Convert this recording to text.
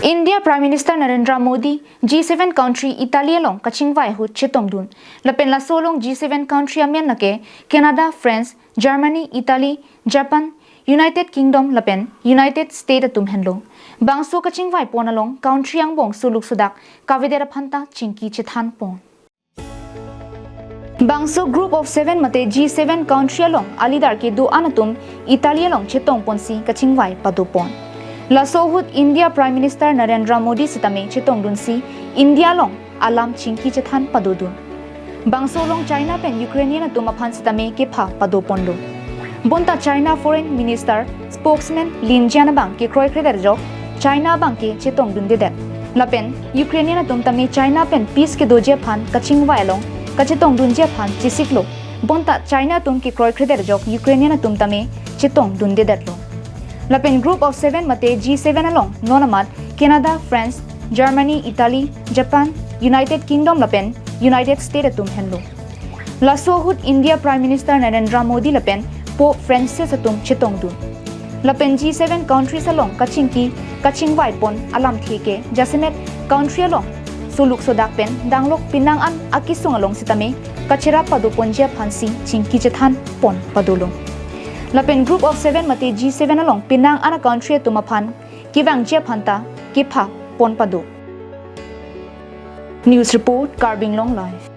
India Prime Minister Narendra Modi G7 country Italia long kachingvai ahut chetong dun lapen la solong G7 country amen nake Canada, France, Germany, Italy, Japan, United Kingdom lapen United States atum henlo bangso kachingvai ponalong country ang bong suluk sudak kavidera phanta chingki chethan pon Bangso group of 7 mate G7 country along alidar ke do anatum Italia long chetong ponsi kachingvai padupon Lasohut India Prime Minister Narendra Modi sitame chetong dunsi India long alam chingki chethan padodun Bangso long China pen Ukrainian tumaphan sitame ke pha padopondo Bonta China Foreign Minister spokesman Lin Jianbang ke kroi kreder jok China bang ke chetong dun de lapen Ukrainian tumtame China pen peace ke doje phan kachingwai long kachetong dun je phan chisiklo Bonta China tum ke kroi kreder jok Ukrainian tumtame chetong dun de lo Lapen group of 7 mate G7 along nonamat Canada, France, Germany, Italy, Japan, United Kingdom lapen United States atum henlo. Lasohut India Prime Minister Narendra Modi lapen Pope Francis atum chetong dun. Lapen G7 countries along kachingvai pon alam theke jasimet country along suluk sodak pen danglok pinangan akisung along sitame kachera padopon je phansi chingki chethan pon padulong. Lapen group of 7 mate G7 along pinang ana country tumaphan kivang je phanta kipha pon padu News report Carbing Long Life